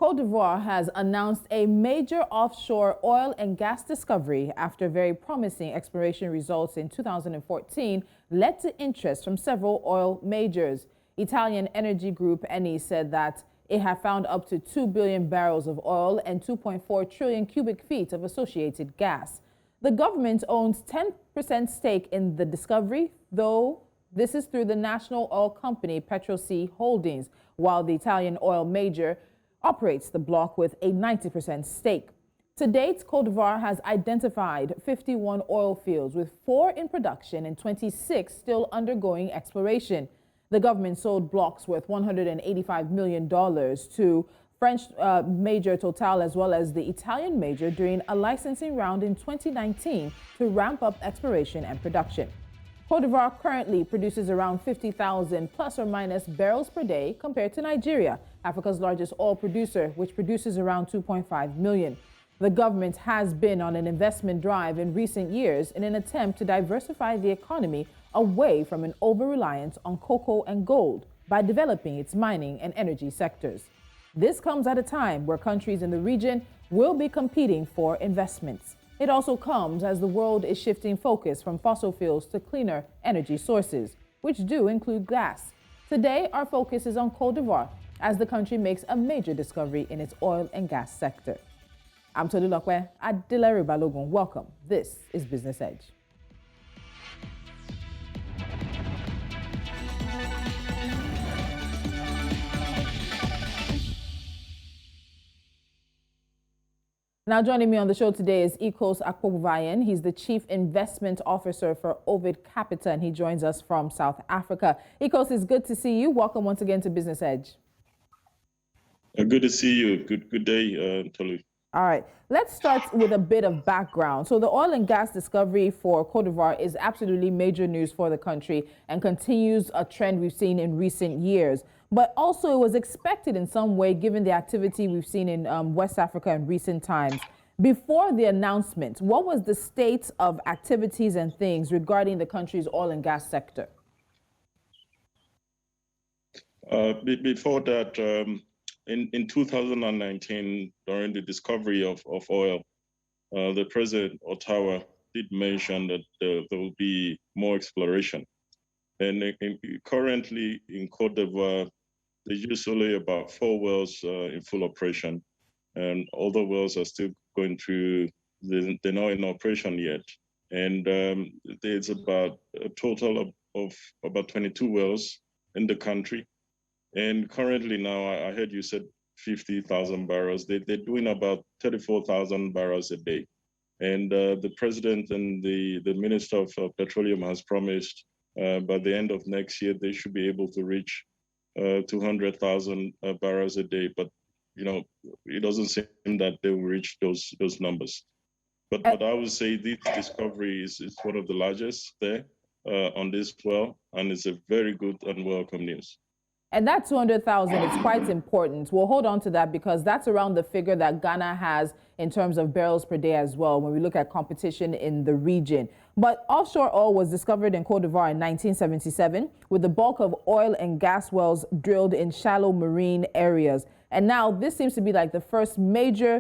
Cote d'Ivoire has announced a major offshore oil and gas discovery after very promising exploration results in 2014 led to interest from several oil majors. Italian energy group Eni said that it had found up to 2 billion barrels of oil and 2.4 trillion cubic feet of associated gas. The government owns 10% stake in the discovery, though this is through the national oil company PetroC Holdings, while the Italian oil major operates the block with a 90% stake. To date, Cote d'Ivoire has identified 51 oil fields, with 4 in production and 26 still undergoing exploration. The government sold blocks worth $185 million to French major Total as well as the Italian major during a licensing round in 2019 to ramp up exploration and production. Cote d'Ivoire currently produces around 50,000 plus or minus barrels per day compared to Nigeria, Africa's largest oil producer, which produces around 2.5 million. The government has been on an investment drive in recent years in an attempt to diversify the economy away from an over-reliance on cocoa and gold by developing its mining and energy sectors. This comes at a time where countries in the region will be competing for investments. It also comes as the world is shifting focus from fossil fuels to cleaner energy sources, which do include gas. Today, our focus is on Cote d'Ivoire as the country makes a major discovery in its oil and gas sector. I'm Tolulokwe Adelere Balogun. Welcome. This is Business Edge. Now joining me on the show today is Ikos Akpobuvayan. He's the Chief Investment Officer for Ovid Capital, and he joins us from South Africa. Ikos, it's good to see you. Welcome once again to Business Edge. Good to see you. Good day, Tolu. All right, let's start with a bit of background. So the oil and gas discovery for Cote d'Ivoire is absolutely major news for the country and continues a trend we've seen in recent years. But also it was expected in some way given the activity we've seen in West Africa in recent times. Before the announcement, what was the state of activities and things regarding the country's oil and gas sector? Before that, in 2019, during the discovery of oil, the President Ottawa did mention that there will be more exploration. And currently in Cote d'Ivoire, there's usually about 4 wells in full operation, and other wells are still going through, they're not in operation yet. And there's about a total of about 22 wells in the country. And currently now, I heard you said 50,000 barrels. They're doing about 34,000 barrels a day. And the president and the Minister of Petroleum has promised by the end of next year, they should be able to reach 200,000 barrels a day. But, you know, it doesn't seem that they will reach those numbers. But I would say this discovery is one of the largest there on this well, and it's a very good and welcome news. And that 200,000 is quite important. We'll hold on to that because that's around the figure that Ghana has in terms of barrels per day as well when we look at competition in the region. But offshore oil was discovered in Cote d'Ivoire in 1977 with the bulk of oil and gas wells drilled in shallow marine areas. And now this seems to be like the first major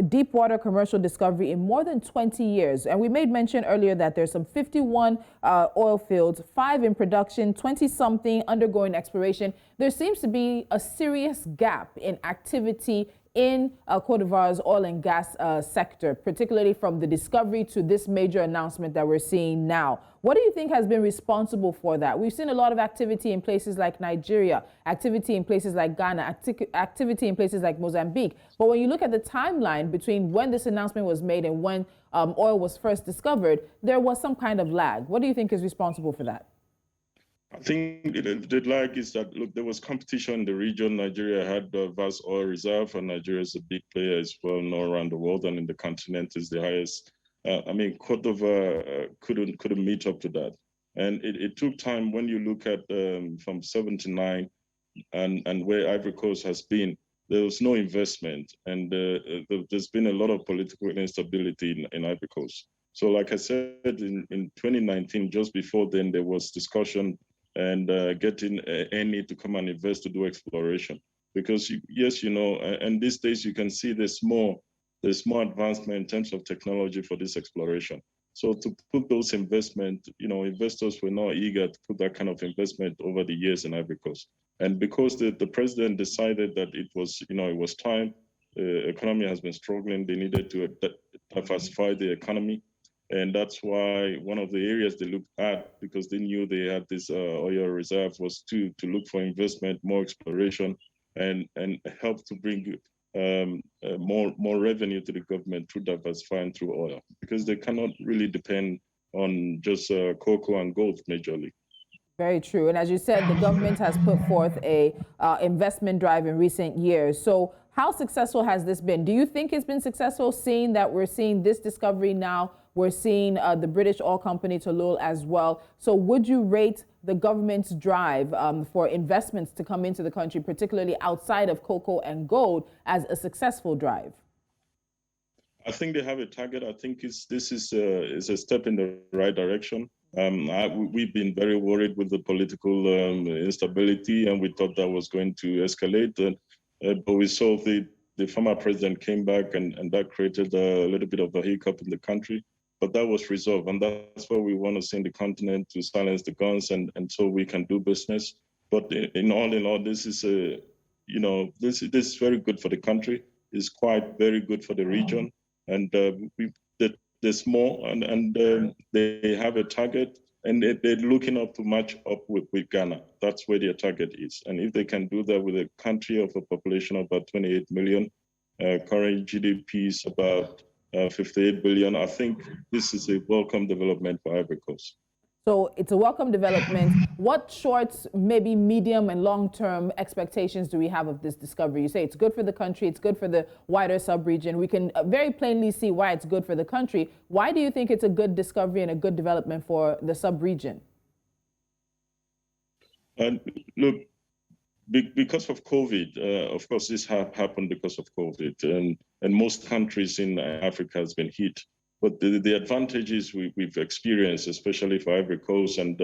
deep water commercial discovery in more than 20 years. And we made mention earlier that there's some 51 oil fields, 5 in production, 20 something undergoing exploration. There seems to be a serious gap in activity in Cote d'Ivoire's oil and gas sector, particularly from the discovery to this major announcement that we're seeing now. What do you think has been responsible for that? We've seen a lot of activity in places like Nigeria, activity in places like Ghana, activity in places like Mozambique. But when you look at the timeline between when this announcement was made and when oil was first discovered, there was some kind of lag. What do you think is responsible for that? I think the lag is that, look, there was competition in the region. Nigeria had a vast oil reserve, and Nigeria is a big player as well, known around the world, and in the continent is the highest. I mean, Cote d'Ivoire couldn't meet up to that. And it took time. When you look at from 79 and where Ivory Coast has been, there was no investment. And there's been a lot of political instability in Ivory Coast. So like I said, in 2019, just before then, there was discussion and getting Eni to come and invest to do exploration. because yes, and these days you can see there's more advancement in terms of technology for this exploration. So to put those investment, investors were not eager to put that kind of investment over the years in Ivory Coast. And because the president decided that it was time, the economy has been struggling, they needed to diversify the economy. And that's why one of the areas they looked at, because they knew they had this oil reserve, was to look for investment, more exploration, and help to bring more revenue to the government through diversifying through oil, because they cannot really depend on just cocoa and gold majorly. Very true. And as you said, the government has put forth a investment drive in recent years. So how successful has this been? Do you think it's been successful, seeing that we're seeing this discovery now? We're seeing the British oil company Tullow as well. So would you rate the government's drive for investments to come into the country, particularly outside of cocoa and gold, as a successful drive? I think they have a target. I think this is a step in the right direction. We've been very worried with the political instability, and we thought that was going to escalate. But we saw the former president came back, and that created a little bit of a hiccup in the country. But that was resolved, and that's what we want to see in the continent, to silence the guns, and so we can do business. But in all, this is this is very good for the country. It's quite very good for the region, and there's more, and they have a target, and they're looking up to match up with Ghana. That's where their target is. And if they can do that with a country of a population of about 28 million, current GDP is about 58 billion, I think this is a welcome development for Ivory Coast. So it's a welcome development. What short, maybe medium and long-term expectations do we have of this discovery? You say it's good for the country, it's good for the wider sub-region. We can very plainly see why it's good for the country. Why do you think it's a good discovery and a good development for the sub-region? Look, because of COVID, of course, this happened because of COVID, and most countries in Africa has been hit. But the advantages we've experienced, especially for Ivory Coast and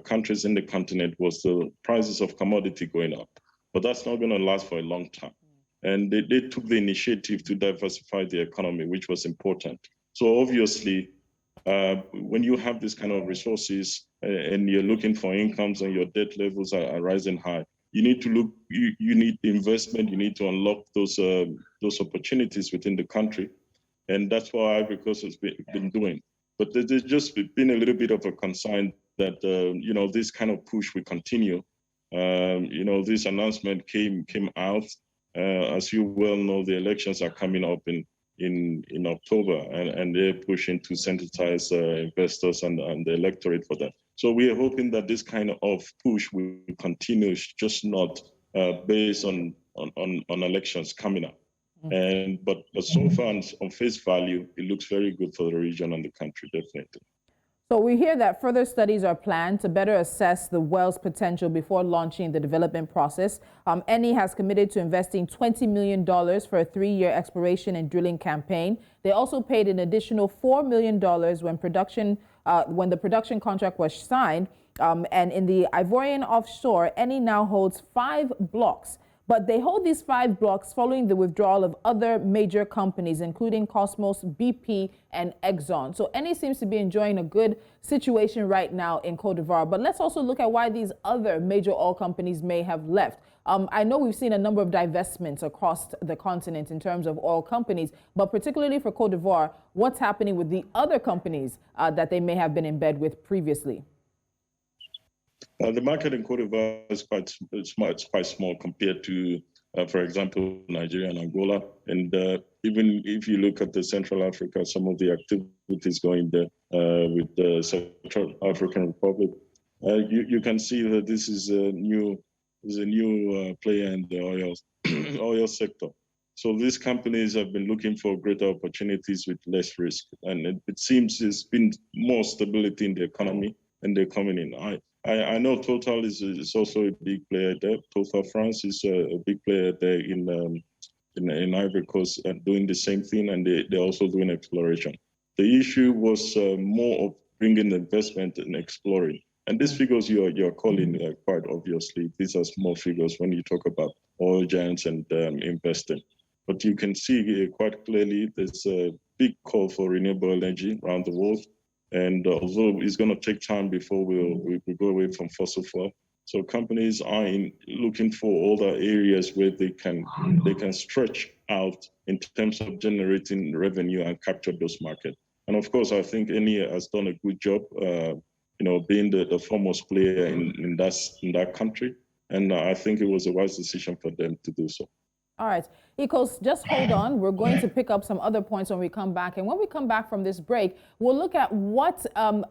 countries in the continent, was the prices of commodity going up. But that's not going to last for a long time. And they took the initiative to diversify the economy, which was important. So obviously, when you have this kind of resources and you're looking for incomes and your debt levels are rising high, you need to look. You need investment. You need to unlock those opportunities within the country. And that's what Ivory Coast has been doing. But there's just been a little bit of a concern that, this kind of push will continue. This announcement came out. As you well know, the elections are coming up in October, and they're pushing to sensitize investors and the electorate for that. So we are hoping that this kind of push will continue, just not based on elections coming up. But so far, on face value, it looks very good for the region and the country, definitely. So we hear that further studies are planned to better assess the well's potential before launching the development process. Eni has committed to investing $20 million for a 3-year exploration and drilling campaign. They also paid an additional $4 million when the production contract was signed. And in the Ivorian offshore, Eni now holds 5 blocks. But they hold these 5 blocks following the withdrawal of other major companies, including Cosmos, BP, and Exxon. So Eni seems to be enjoying a good situation right now in Cote d'Ivoire. But let's also look at why these other major oil companies may have left. I know we've seen a number of divestments across the continent in terms of oil companies, but particularly for Cote d'Ivoire, what's happening with the other companies that they may have been in bed with previously? The market in Cote d'Ivoire is quite small compared to, for example, Nigeria and Angola. And even if you look at the Central Africa, some of the activities going there with the Central African Republic, you can see that this is a new player in the oil sector. So these companies have been looking for greater opportunities with less risk, and it seems there's been more stability in the economy, and they're coming in. I know Total is also a big player there. Total France is a big player there in Ivory Coast and doing the same thing, and they're also doing exploration. The issue was more of bringing investment and exploring. And these figures you're calling, quite obviously, these are small figures when you talk about oil giants and investing. But you can see quite clearly there's a big call for renewable energy around the world. And although it's going to take time before we go away from fossil fuel, so companies are looking for other areas where they can stretch out in terms of generating revenue and capture those markets. And of course, I think Eni has done a good job, being the foremost player in that country. And I think it was a wise decision for them to do so. All right, Ecos, just hold on. We're going to pick up some other points when we come back. And when we come back from this break, we'll look at what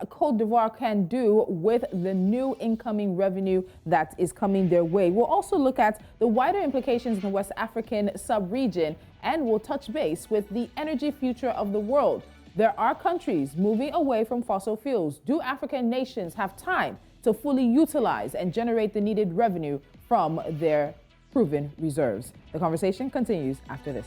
Cote d'Ivoire can do with the new incoming revenue that is coming their way. We'll also look at the wider implications in the West African sub-region, and we'll touch base with the energy future of the world. There are countries moving away from fossil fuels. Do African nations have time to fully utilize and generate the needed revenue from their proven reserves? The conversation continues after this.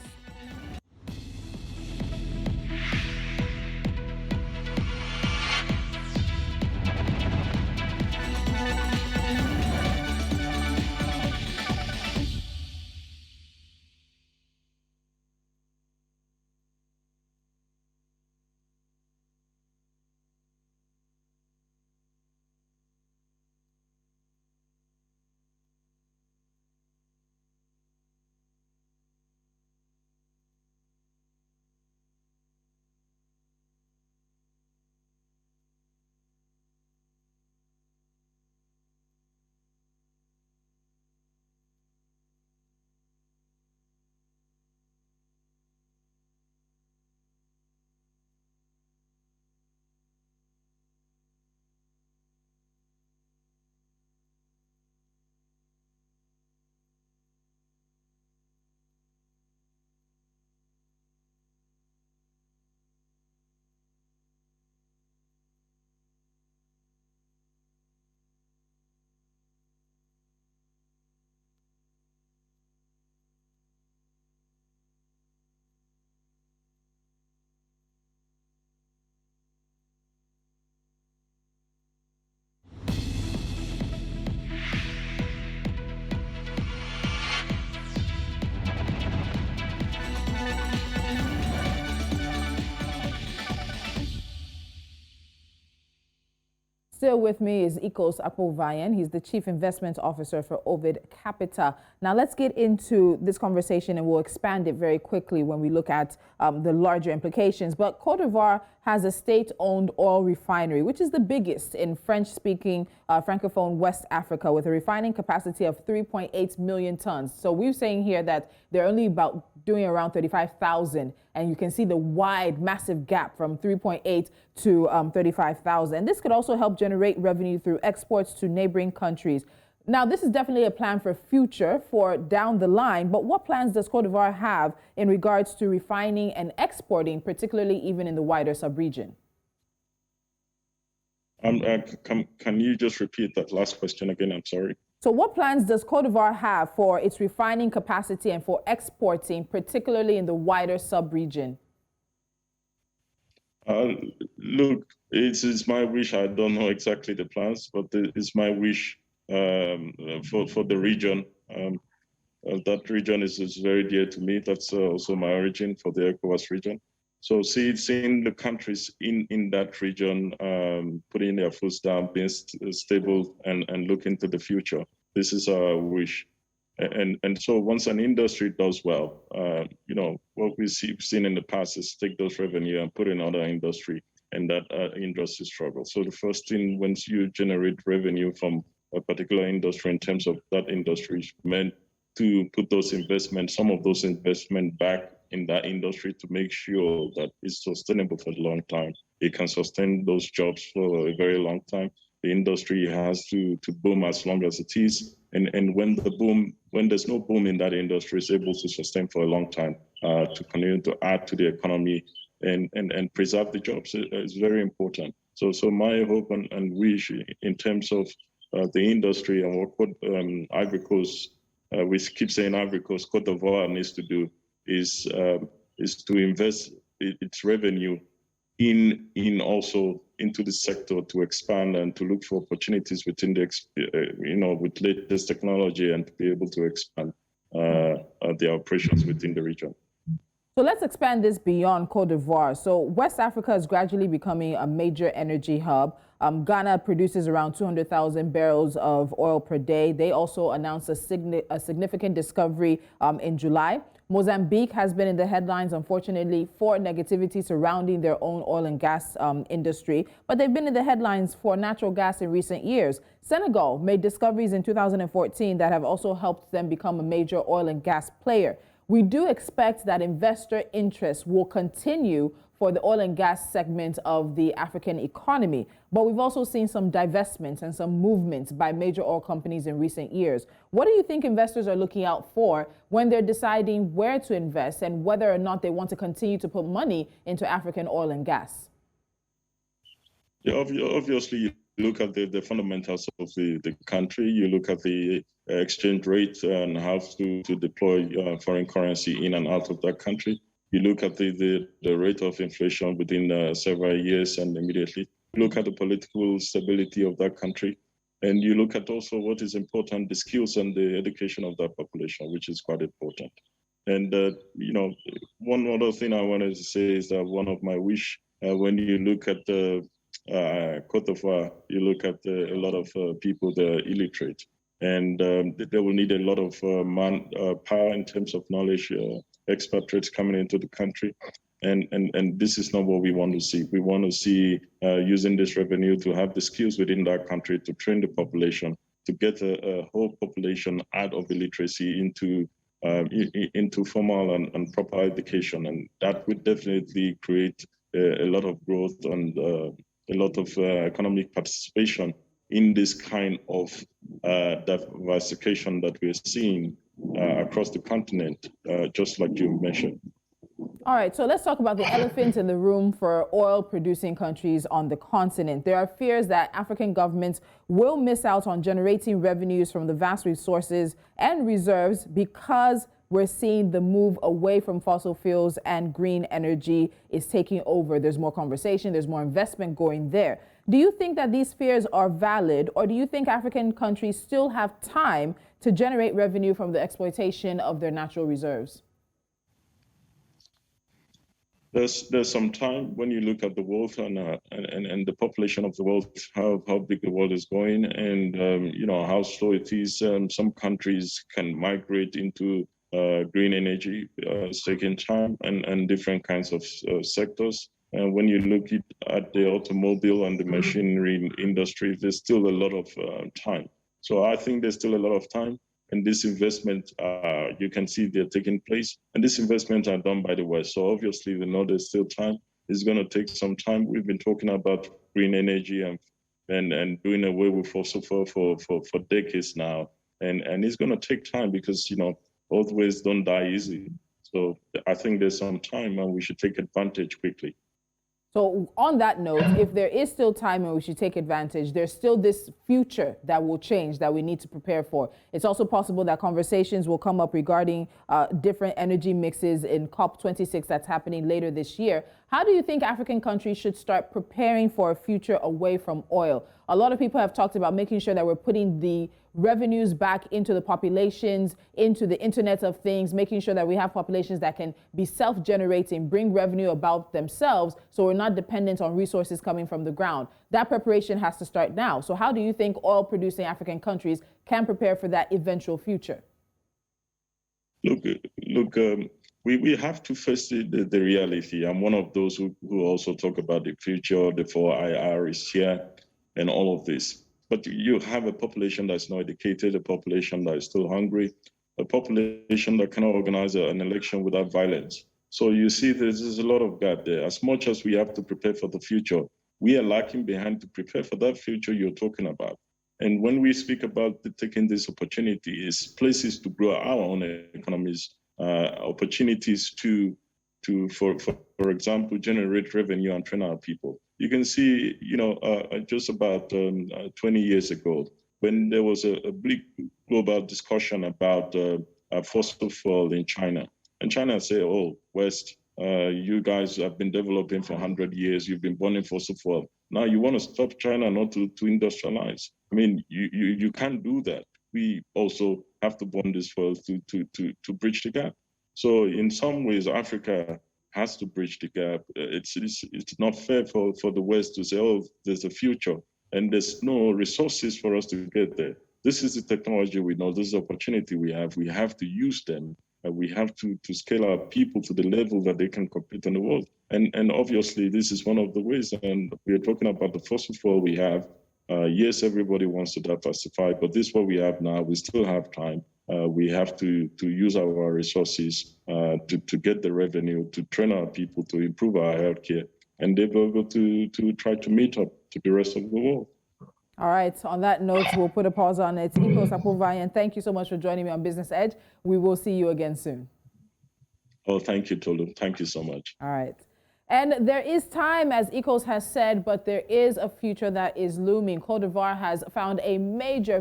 Still with me is Ecos Apovayan. He's the Chief Investment Officer for Ovid Capital. Now let's get into this conversation and we'll expand it very quickly when we look at the larger implications. But Cote d'Ivoire has a state-owned oil refinery, which is the biggest in French-speaking Francophone West Africa, with a refining capacity of 3.8 million tons. So we're saying here that they're only about doing around 35,000, and you can see the wide, massive gap from 3.8 to 35,000. And this could also help generate revenue through exports to neighboring countries. Now, this is definitely a plan for future, for down the line, but what plans does Cote d'Ivoire have in regards to refining and exporting, particularly even in the wider sub-region? Can you just repeat that last question again? I'm sorry. So what plans does Cote d'Ivoire have for its refining capacity and for exporting, particularly in the wider sub-region? Look, it's my wish. I don't know exactly the plans, but it's my wish for the region. That region is very dear to me. That's also my origin for the ECOWAS region. So seeing the countries in that region putting their foot down, being stable and looking to the future, this is our wish. And so once an industry does well, what we've seen in the past is take those revenue and put in other industry, and that industry struggle. So the first thing, once you generate revenue from a particular industry, in terms of that industry is meant to put those investments, some of those investment back in that industry to make sure that it's sustainable for a long time. It can sustain those jobs for a very long time. The industry has to boom as long as it is. And when there's no boom in that industry, it's able to sustain for a long time, to continue to add to the economy and preserve the jobs is very important. So my hope and wish in terms of the industry and what Ivory Coast, we keep saying Ivory Coast, Cote d'Ivoire needs to do is to invest its revenue in also into the sector to expand and to look for opportunities within the with latest technology and to be able to expand their operations within the region. So let's expand this beyond Cote d'Ivoire. So West Africa is gradually becoming a major energy hub. Ghana produces around 200,000 barrels of oil per day. They also announced a significant discovery in July. Mozambique has been in the headlines, unfortunately, for negativity surrounding their own oil and gas industry, but they've been in the headlines for natural gas in recent years. Senegal made discoveries in 2014 that have also helped them become a major oil and gas player. We do expect that investor interest will continue for the oil and gas segment of the African economy. But we've also seen some divestments and some movements by major oil companies in recent years. What do you think investors are looking out for when they're deciding where to invest and whether or not they want to continue to put money into African oil and gas? Yeah, obviously, you look at the fundamentals of the country. You look at the exchange rate and how to deploy foreign currency in and out of that country. You look at the rate of inflation within several years and immediately. You look at the political stability of that country. And you look at also what is important, the skills and the education of that population, which is quite important. And, one other thing I wanted to say is that one of my wish, when you look at the Cote d'Ivoire, you look at a lot of people that are illiterate. And they will need a lot of manpower in terms of knowledge, expatriates coming into the country. And this is not what we want to see. We want to see using this revenue to have the skills within that country to train the population, to get a whole population out of illiteracy into formal and proper education. And that would definitely create a lot of growth and a lot of economic participation in this kind of diversification that we're seeing across the continent, just like you mentioned. All right, so let's talk about the elephant in the room for oil-producing countries on the continent. There are fears that African governments will miss out on generating revenues from the vast resources and reserves because we're seeing the move away from fossil fuels and green energy is taking over. There's more conversation, there's more investment going there. Do you think that these fears are valid, or do you think African countries still have time to generate revenue from the exploitation of their natural reserves? There's some time when you look at the world and the population of the world, how big the world is going, and how slow it is. Some countries can migrate into green energy. It's taking time and different kinds of sectors. And when you look at the automobile and the machinery industry, there's still a lot of time. So I think there's still a lot of time. And this investment, you can see they're taking place. And these investments are done by the West. So obviously, we know there's still time. It's going to take some time. We've been talking about green energy and doing away with fossil fuel for decades now. And it's going to take time because, both ways don't die easy. So I think there's some time and we should take advantage quickly. So on that note, if there is still time and we should take advantage, there's still this future that will change that we need to prepare for. It's also possible that conversations will come up regarding different energy mixes in COP26 that's happening later this year. How do you think African countries should start preparing for a future away from oil? A lot of people have talked about making sure that we're putting the revenues back into the populations, into the Internet of Things, making sure that we have populations that can be self-generating, bring revenue about themselves, so we're not dependent on resources coming from the ground. That preparation has to start now. So how do you think oil-producing African countries can prepare for that eventual future? Look, we have to face the reality. I'm one of those who also talk about the future, the 4IR is here, and all of this. But you have a population that's not educated, a population that is still hungry, a population that cannot organize an election without violence. So you see there's a lot of gap there. As much as we have to prepare for the future, we are lacking behind to prepare for that future you're talking about. And when we speak about taking this opportunity, is places to grow our own economies, opportunities for example, generate revenue and train our people. You can see, just about 20 years ago, when there was a big global discussion about fossil fuel in China, and China said, "Oh, West, You guys have been developing for 100 years. You've been burning fossil fuel. Now you want to stop China not to industrialize. I mean, you can't do that. We also have to burn this fuel to bridge the gap. So in some ways, Africa has to bridge the gap. It's not fair for the West to say, oh, there's a future, and there's no resources for us to get there. This is the technology we know. This is the opportunity we have. We have to use them. We have to scale our people to the level that they can compete in the world. And obviously, this is one of the ways. And we're talking about the fossil fuel we have. Yes, everybody wants to diversify, but this is what we have now. We still have time. We have to use our resources to get the revenue, to train our people, to improve our healthcare, and they'll be able to try to meet up to the rest of the world. All right. On that note, we'll put a pause on it. Iko Sapovayan, thank you so much for joining me on Business Edge. We will see you again soon. Oh, thank you, Tolu. Thank you so much. All right. And there is time, as Ecos has said, but there is a future that is looming. Cote d'Ivoire has found a major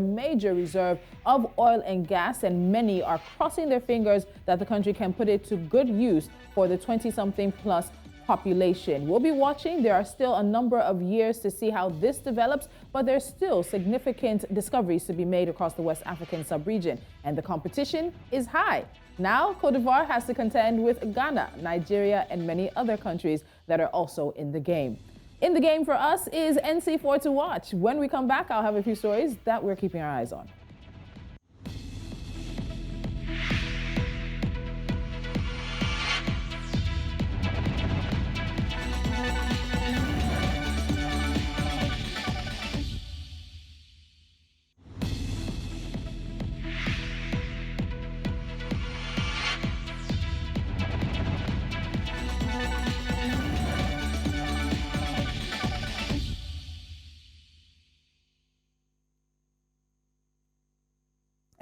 reserve of oil and gas, and many are crossing their fingers that the country can put it to good use for the 20-something plus population. We'll be watching. There are still a number of years to see how this develops, but there's still significant discoveries to be made across the West African sub-region, and the competition is high. Now, Cote d'Ivoire has to contend with Ghana, Nigeria, and many other countries that are also in the game. In the game for us is NC4 to watch. When we come back, I'll have a few stories that we're keeping our eyes on.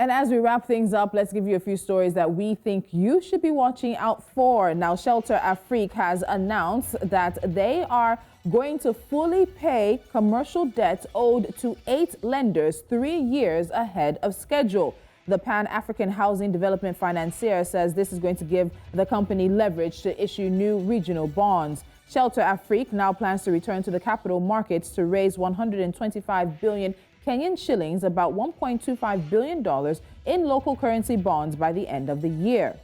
And as we wrap things up, let's give you a few stories that we think you should be watching out for. Now, Shelter Afrique has announced that they are going to fully pay commercial debts owed to 8 lenders 3 years ahead of schedule. The Pan-African Housing Development Financier says this is going to give the company leverage to issue new regional bonds. Shelter Afrique now plans to return to the capital markets to raise 125 billion Kenyan shillings, about $1.25 billion in local currency bonds by the end of the year.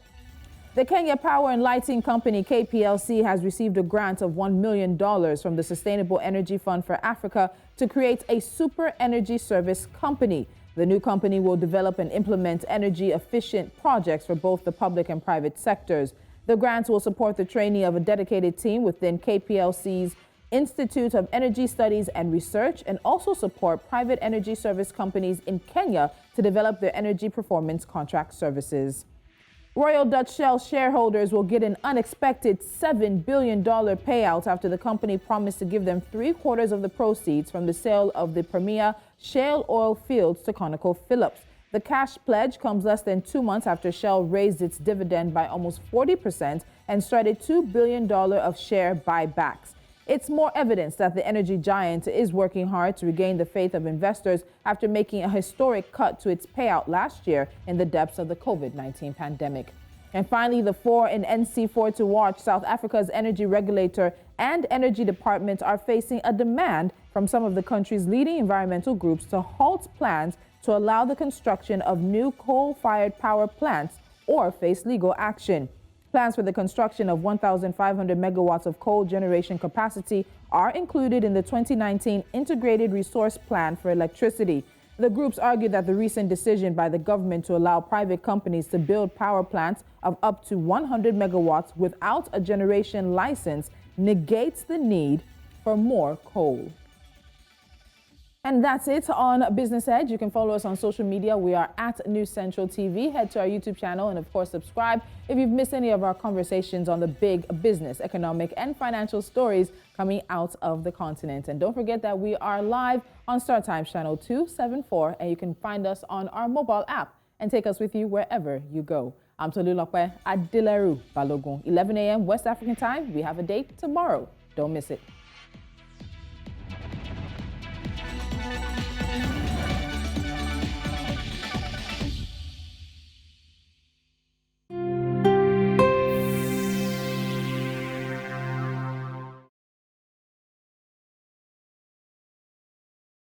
The Kenya Power and Lighting Company, KPLC, has received a grant of $1 million from the Sustainable Energy Fund for Africa to create a super energy service company. The new company will develop and implement energy-efficient projects for both the public and private sectors. The grants will support the training of a dedicated team within KPLC's Institute of Energy Studies and Research, and also support private energy service companies in Kenya to develop their energy performance contract services. Royal Dutch Shell shareholders will get an unexpected $7 billion payout after the company promised to give them 3/4 of the proceeds from the sale of the Premier shale oil fields to ConocoPhillips. The cash pledge comes less than 2 months after Shell raised its dividend by almost 40% and started $2 billion of share buybacks. It's more evidence that the energy giant is working hard to regain the faith of investors after making a historic cut to its payout last year in the depths of the COVID-19 pandemic. And finally, the 4 in NC4 to watch. South Africa's energy regulator and energy department are facing a demand from some of the country's leading environmental groups to halt plans to allow the construction of new coal-fired power plants or face legal action. Plans for the construction of 1,500 megawatts of coal generation capacity are included in the 2019 Integrated Resource Plan for Electricity. The groups argue that the recent decision by the government to allow private companies to build power plants of up to 100 megawatts without a generation license negates the need for more coal. And that's it on Business Edge. You can follow us on social media. We are at News Central TV. Head to our YouTube channel and, of course, subscribe if you've missed any of our conversations on the big business, economic, and financial stories coming out of the continent. And don't forget that we are live on StarTimes Channel 274, and you can find us on our mobile app and take us with you wherever you go. I'm Tolulokwe Adileru Balogun. 11 a.m. West African time. We have a date tomorrow. Don't miss it.